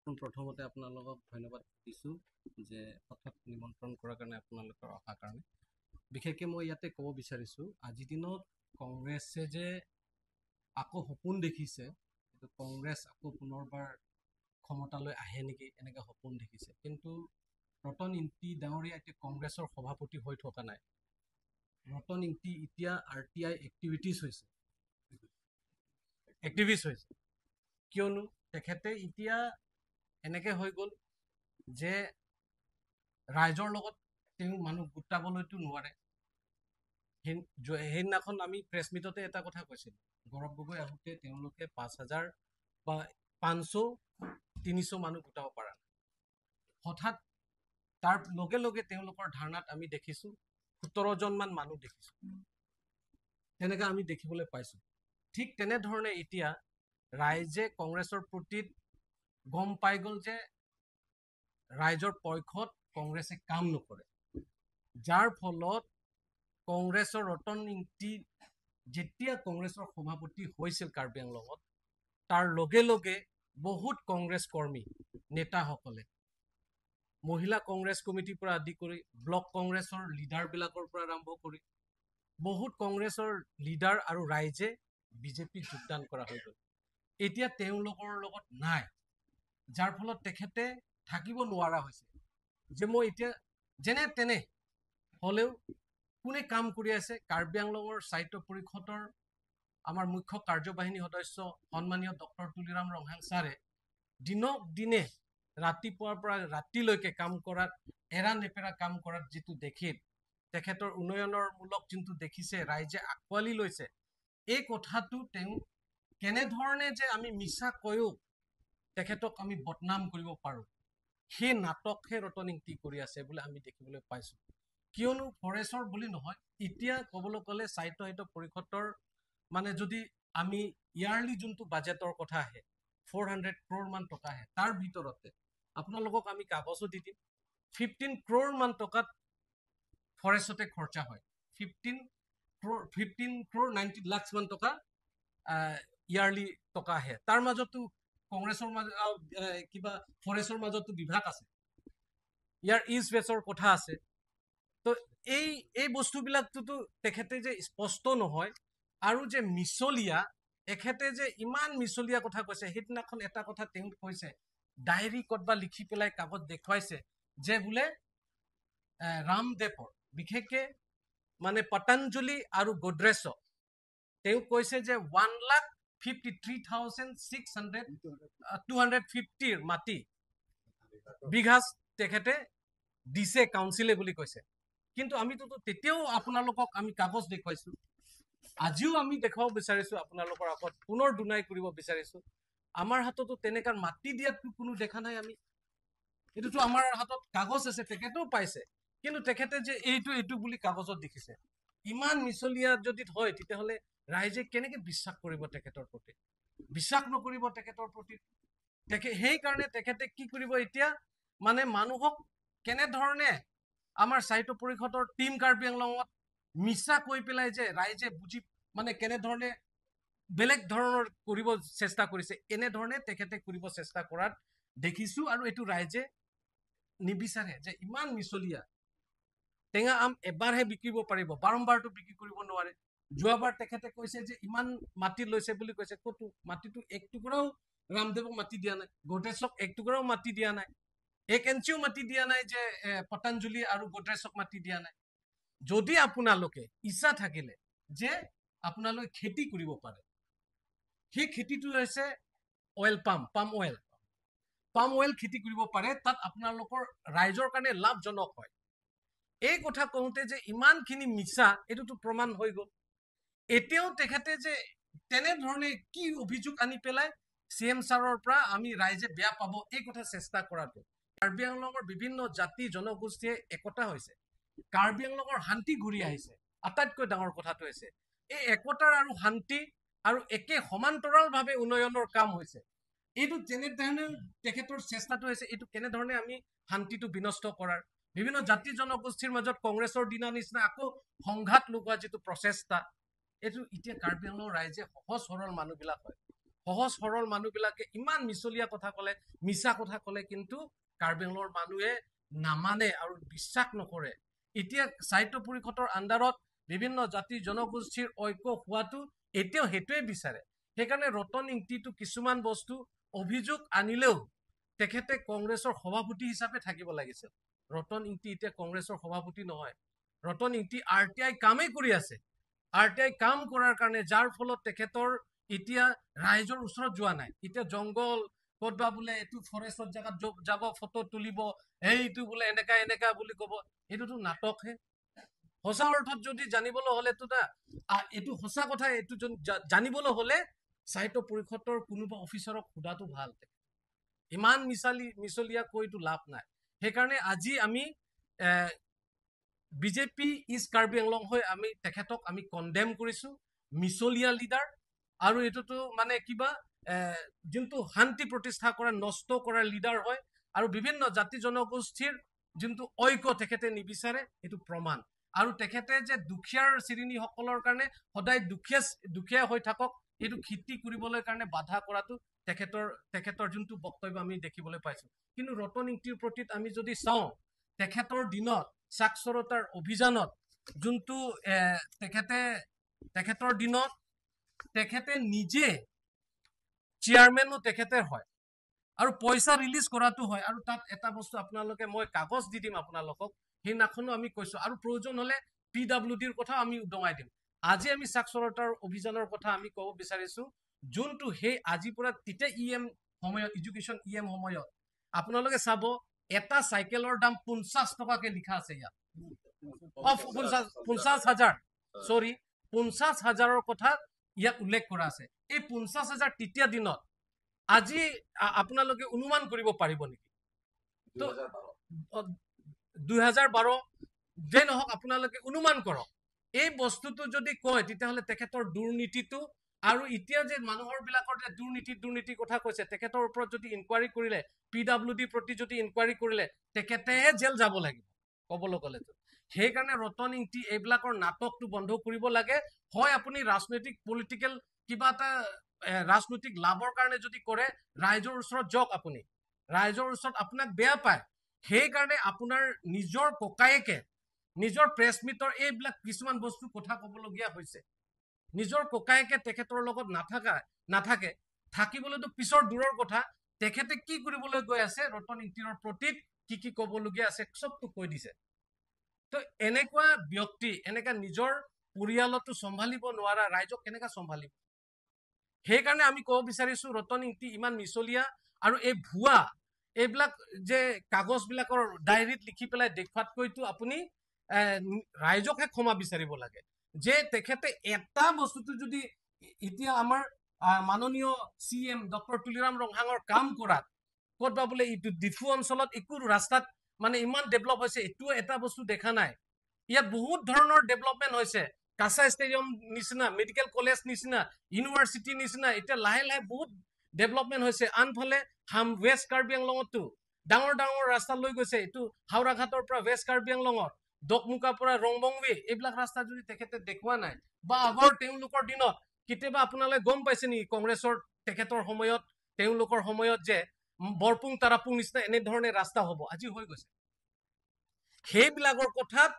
প্ৰথমতে আপোনালোকক ধন্যবাদ দিছোঁ যে হঠাৎ নিমন্ত্ৰণ কৰাৰ কাৰণে আপোনালোকৰ অহাৰ কাৰণে। বিশেষকৈ মই ইয়াতে ক'ব বিচাৰিছোঁ, আজিৰ দিনত কংগ্ৰেছে যে আকৌ সপোন দেখিছে, কংগ্ৰেছ আকৌ পুনৰবাৰ ক্ষমতালৈ আহে নেকি এনেকৈ সপোন দেখিছে। কিন্তু ৰতন ইংতি ডাঙৰীয়া এতিয়া কংগ্ৰেছৰ সভাপতি হৈ থকা নাই। ৰতন ইংতি এতিয়া RTI এক্টিভিষ্ট হৈছে। কিয়নো তেখেতে এতিয়া এনেকৈ হৈ গ'ল যে ৰাইজৰ লগত তেওঁ মানুহ গোটাবলৈতো নোৱাৰে। সেইদিনাখন আমি প্ৰেছ মিটতে এটা কথা কৈছিলোঁ, গৌৰৱ গগৈ আহোঁতে তেওঁলোকে 5,000 বা 500-300 মানুহ গোটাব পৰা নাই। হঠাৎ তাৰ লগে লগে তেওঁলোকৰ ধাৰণাত আমি দেখিছোঁ 17জনমান মানুহ দেখিছোঁ। তেনেকৈ আমি দেখিবলৈ পাইছোঁ। ঠিক তেনেধৰণে এতিয়া ৰাইজে কংগ্ৰেছৰ প্ৰতি গম পাই গ'ল যে ৰাইজৰ পক্ষত কংগ্ৰেছে কাম নকৰে, যাৰ ফলত কংগ্ৰেছৰ ৰতন ইংতি যেতিয়া কংগ্ৰেছৰ সভাপতি হৈছিল কাৰ্বি আংলঙত, তাৰ লগে লগে বহুত কংগ্ৰেছ কৰ্মী নেতাসকলে মহিলা কংগ্ৰেছ কমিটিৰ পৰা আদি কৰি ব্লক কংগ্ৰেছৰ লিডাৰবিলাকৰ পৰা আৰম্ভ কৰি বহুত কংগ্ৰেছৰ লিডাৰ আৰু ৰাইজে বিজেপিত যোগদান কৰা হৈ গ'ল। এতিয়া তেওঁলোকৰ লগত নাই, যাৰ ফলত তেখেতে থাকিব নোৱাৰা হৈছে যে মই এতিয়া যেনে তেনে হ'লেও কোনে কাম কৰি আছে। কাৰ্বি আংলঙৰ সাহিত্য পৰিষদৰ আমাৰ মুখ্য কাৰ্যবাহিনী সদস্য সন্মানীয় ডক্টৰ তুলিৰাম ৰংহাং ছাৰে দিনক দিনে ৰাতিপুৱাৰ পৰা ৰাতিলৈকে কাম কৰাত, এৰা নেপেৰা কাম কৰাত যিটো দেখিল, তেখেতৰ উন্নয়নমূলক যোনটো দেখিছে, ৰাইজে আঁকোৱালি লৈছে, এই কথাটো তেওঁ কেনেধৰণে যে আমি মিছা কৈও তেখেতক আমি বদনাম কৰিব পাৰোঁ, সেই নাটকহে ৰতন ইংতি কৰি আছে বুলি আমি দেখিবলৈ পাইছোঁ। কিয়নো ফৰেষ্টৰ বুলি নহয়, এতিয়া ক'বলৈ গ'লে সাহিত্য পৰিষদৰ মানে যদি আমি ইয়াৰলি যোনটো বাজেটৰ কথা আহে 400 crore মান টকা আহে, তাৰ ভিতৰতে আপোনালোকক আমি কাগজো দি দিম 15 crore মান টকাত ফৰেষ্টতে খৰচা হয়। 15 crore 90 lakhs মান টকা ইয়াৰলি টকা আহে। তাৰ মাজতো কংগ্ৰেছৰ কিবা ফৰেষ্টৰ মাজতো বিভাগ আছে, ইয়াৰ ইষ্ট ৱেষ্টৰ কথা আছে। তো এই বস্তুবিলাকটোতো তেখেতে যে স্পষ্ট নহয়, আৰু যে মিছলীয়া, এখেতে যে ইমান মিছলীয়া কথা কৈছে। সেইদিনাখন এটা কথা তেওঁ কৈছে, ডায়েৰী ক'তবা লিখি পেলাই কাগজ দেখুৱাইছে যে বোলে ৰামদেৱৰ বিশেষকৈ মানে পতঞ্জলি আৰু গোড্ৰেছক তেওঁ কৈছে যে 1,53,250 মাটি বিঘা তেখেতে দিছে কাউন্সিলে বুলি কৈছে। কিন্তু আমিতো তেতিয়াও আপোনালোকক আমি কাগজ দেখুৱাইছো, আজিও আমি দেখুৱাব বিচাৰিছো আপোনালোকৰ আগত, পুনৰ দুনাই কৰিব বিচাৰিছো। আমাৰ হাততো তেনেকা মাটি দিয়াতো কোনো দেখা নাই। আমি এইটোতো আমাৰ হাতত কাগজ আছে, তেখেতেও পাইছে, কিন্তু তেখেতে যে এইটো বুলি কাগজত দেখিছে। ইমান মিছলীয়া যদি হয়, তেতিয়াহ'লে ৰাইজে কেনেকৈ বিশ্বাস কৰিব তেখেতৰ প্ৰতি? বিশ্বাস নকৰিব তেখেতৰ প্ৰতি। সেইকাৰণে তেখেতে কি কৰিব এতিয়া, মানে মানুহক কেনেধৰণে আমাৰ সাহিত্য পৰিষদৰ টিম কাৰ্বি আংলঙত মিছা কৈ পেলাই যে ৰাইজে বুজি মানে কেনেধৰণে বেলেগ ধৰণৰ কৰিব চেষ্টা কৰিছে, এনেধৰণে তেখেতে কৰিব চেষ্টা কৰাত দেখিছো। আৰু এইটো ৰাইজে নিবিচাৰে যে ইমান মিছলীয়া। টেঙা আম এবাৰহে বিকিব পাৰিব, বাৰম্বাৰটো বিক্ৰী কৰিব নোৱাৰে। যোৱাবাৰ তেখেতে কৈছে যে ইমান মাটি লৈছে বুলি কৈছে, ক'তো মাটিটো এক টুকুৰাও ৰামদেৱক মাটি দিয়া নাই, গোড্ৰেছক এক টুকুৰাও মাটি দিয়া নাই, 1 ইঞ্চিও মাটি দিয়া নাই, যে পতঞ্জলি আৰু গোড্ৰেছক মাটি দিয়া নাই। যদি আপোনালোকে ইচ্ছা থাকিলে যে আপোনালোকে খেতি কৰিব পাৰে, সেই খেতিটো হৈছে অইল পাম অইল খেতি কৰিব পাৰে, তাত আপোনালোকৰ ৰাইজৰ কাৰণে লাভজনক হয়। এই কথা কওঁতে যে ইমানখিনি মিছা, এইটোতো প্ৰমাণ হৈ গ'ল। এতিয়াও তেখেতে যে তেনেধৰণে কি অভিযোগ আনি পেলাই CM ছাৰৰ পৰা আমি ৰাইজে বেয়া পাব, এই কথা চেষ্টা কৰাটো। কাৰ্বি আংলঙৰ বিভিন্ন জাতি জনগোষ্ঠীয়ে একতা হৈছে, কাৰ্বি আংলঙৰ শান্তি ঘূৰি আহিছে। আটাইতকৈ ডাঙৰ কথাটো হৈছে এই একতাৰ আৰু শান্তি আৰু একে সমান্তৰালভাৱে উন্নয়নৰ কাম হৈছে। এইটো যেনেধৰণে তেখেতৰ চেষ্টাটো হৈছে, এইটো কেনেধৰণে আমি শান্তিটো বিনষ্ট কৰাৰ, বিভিন্ন জাতি জনগোষ্ঠীৰ মাজত কংগ্ৰেছৰ দিনা নিচিনা আকৌ সংঘাত লগোৱা যিটো প্ৰচেষ্টা, এইটো এতিয়া কাৰ্বি আংলঙৰ ৰাইজে সহজ সৰল মানুহবিলাক হয়, সহজ সৰল মানুহবিলাকে ইমান মিছলীয়া কথা ক'লে, মিছা কথা ক'লে, কিন্তু কাৰ্বি আংলঙৰ মানুহে নামানে আৰু বিশ্বাস নকৰে। এতিয়া সাহিত্য পৰিষদৰ আণ্ডাৰত বিভিন্ন জাতি জনগোষ্ঠীৰ ঐক্য হোৱাটো এতিয়াও সেইটোৱে বিচাৰে। সেইকাৰণে ৰতন ইংতিটো কিছুমান বস্তু অভিযোগ আনিলেও তেখেতে কংগ্ৰেছৰ সভাপতি হিচাপে থাকিব লাগিছিল। ৰতন ইংতি এতিয়া কংগ্ৰেছৰ সভাপতি নহয়। ৰতন ইংতি RTI কামেই কৰি আছে। RTI কাম কৰাৰ কাৰণে যাৰ ফলত তেখেতৰ এতিয়া ৰাইজৰ ওচৰত যোৱা নাই। এতিয়া জংগল ক'তবা বোলে এইটো ফৰেষ্টৰ জেগাত যাব, ফটো তুলিব, এইটো বোলে এনেকা এনেকা বুলি ক'ব, এইটোতো নাটকহে। সঁচা অৰ্থত যদি জানিবলৈ হ'লেতো এইটো সঁচা কথা, এইটো জানিবলৈ হ'লে সাহিত্য পৰিষদৰ কোনোবা অফিচাৰক সোধাটো ভাল। ইমান মিছলীয়া কৈতো লাভ নাই। সেইকাৰণে আজি আমি বিজেপি ইষ্ট কাৰ্বি আংলং হৈ আমি তেখেতক আমি কণ্ডেম কৰিছো, মিছলীয়া লিডাৰ। আৰু এইটোতো মানে কিবা যোনটো শান্তি প্ৰতিষ্ঠা কৰা, নষ্ট কৰা লিডাৰ হয়। আৰু বিভিন্ন জাতি জনগোষ্ঠীৰ যোনটো ঐক্য তেখেতে নিবিচাৰে, এইটো প্ৰমাণ। আৰু তেখেতে যে দুখীয়াৰ শ্ৰেণীসকলৰ কাৰণে সদায় দুখীয়া হৈ থাকক, এইটো খেতি কৰিবলৈ কাৰণে বাধা কৰাটো তেখেতৰ যোনটো বক্তব্য আমি দেখিবলৈ পাইছো। কিন্তু ৰতন ইংতিৰ প্ৰতি আমি যদি চাওঁ, তেখেতৰ দিনত সাক্ষৰতাৰ অভিযানত যোনটো তেখেতৰ দিনত তেখেতে নিজে চেয়াৰমেনো তেখেতে হয় আৰু পইচা ৰিলিজ কৰাটো হয়। আৰু তাত এটা বস্তু আপোনালোকে, মই কাগজ দি দিম আপোনালোকক, সেইদিনাখনো আমি কৈছো। আৰু প্ৰয়োজন হলে PWDৰ কথা আমি উদঙাই দিম। আজি আমি সাক্ষৰতাৰ অভিযানৰ কথা আমি ক'ব বিচাৰিছো, যোনটো সেই আজিৰ পৰা তেতিয়া সময়ত, এডুকেশ্যন সময়ত আপোনালোকে চাব, এটা চাইকেলৰ দাম 50 টকাকে লিখা আছে ইয়াত। 50,000 কথা ইয়াত উল্লেখ কৰা আছে। এই 50,000 তেতিয়া দিনত, আজি আপোনালোকে অনুমান কৰিব পাৰিব নেকি? তো 2012 যে নহওক, আপোনালোকে অনুমান কৰক। এই বস্তুটো যদি কয়, তেতিয়াহ'লে তেখেতৰ দুৰ্নীতিটো, আৰু এতিয়া যে মানুহৰ বিলাকৰ যে দুৰ্নীতি কথা কৈছে, তেখেতৰ ওপৰত যদি ইনকুৱাৰী কৰিলে, PWD প্ৰতি যদি ইনকুৱাৰী কৰিলে, তেখেতেহে জেল যাব লাগিব ক'বলৈ গ'লে। সেইকাৰণে ৰতন ইংতি এইবিলাকৰ নাটকটো বন্ধ কৰিব লাগে। হয় আপুনি ৰাজনৈতিক পলিটিকেল কিবা এটা ৰাজনৈতিক লাভৰ কাৰণে যদি কৰে, ৰাইজৰ ওচৰত যাওক। আপুনি ৰাইজৰ ওচৰত আপোনাক বেয়া পায়, সেইকাৰণে আপোনাৰ নিজৰ ককায়েকে নিজৰ প্ৰেছ মিটৰ এইবিলাক কিছুমান বস্তু কথা ক'বলগীয়া হৈছে। নিজৰ ককায়েকে তেখেতৰ লগত নাথাকে, থাকিবলৈতো পিছৰ দূৰৰ কথা। তেখেতে কি কৰিবলৈ গৈ আছে, ৰতন ইংতিৰ প্ৰতি কি ক'বলগীয়া আছে, চবটো কৈ দিছে। তো এনেকুৱা ব্যক্তি, এনেকা নিজৰ পৰিয়ালতো চম্ভালিব নোৱাৰা ৰাইজক কেনেকা চম্ভালিব? সেইকাৰণে আমি ক'ব বিচাৰিছো, ৰতন ইংতি ইমান মিছলীয়া। আৰু এই ভুৱা এইবিলাক যে কাগজ বিলাকৰ ডায়েৰীত লিখি পেলাই দেখুৱাতকৈতো আপুনি ৰাইজকহে ক্ষমা বিচাৰিব লাগে। যে তেখেতে এটা বস্তুটো যদি এতিয়া আমাৰ মাননীয় CM ডক্টৰ তুলিৰাম ৰংহাঙৰ কাম কৰাত ক'তবা বোলে এইটো ডিফু অঞ্চলত একো ৰাস্তাত মানে ইমান ডেভেলপ হৈছে, এইটো এটা বস্তু দেখা নাই। ইয়াত বহুত ধৰণৰ ডেভেলপমেণ্ট হৈছে। কাছা ষ্টেডিয়াম নিচিনা, মেডিকেল কলেজ নিচিনা, ইউনিভাৰ্চিটি নিচিনা এতিয়া লাহে লাহে বহুত ডেভেলপমেণ্ট হৈছে। আনফালে ৱেষ্ট কাৰ্বি আংলঙতো ডাঙৰ ৰাস্তা লৈ গৈছে। এইটো হাওৰা ঘাটৰ পৰা ৱেষ্ট কাৰ্বি আংলঙত, দকমুকাৰ পৰা ৰংবংৱে, এইবিলাক ৰাস্তা যদি তেখেতে দেখুওৱা নাই, বা আগৰ তেওঁলোকৰ দিনত কেতিয়াবা আপোনালোকে গম পাইছে নেকি, কংগ্ৰেছৰ তেখেতৰ সময়ত, তেওঁলোকৰ সময়ত যে বৰপুং তাৰাপুং নিচিনা এনেধৰণে ৰাস্তা হ'ব, আজি হৈ গৈছে। সেইবিলাকৰ কথাত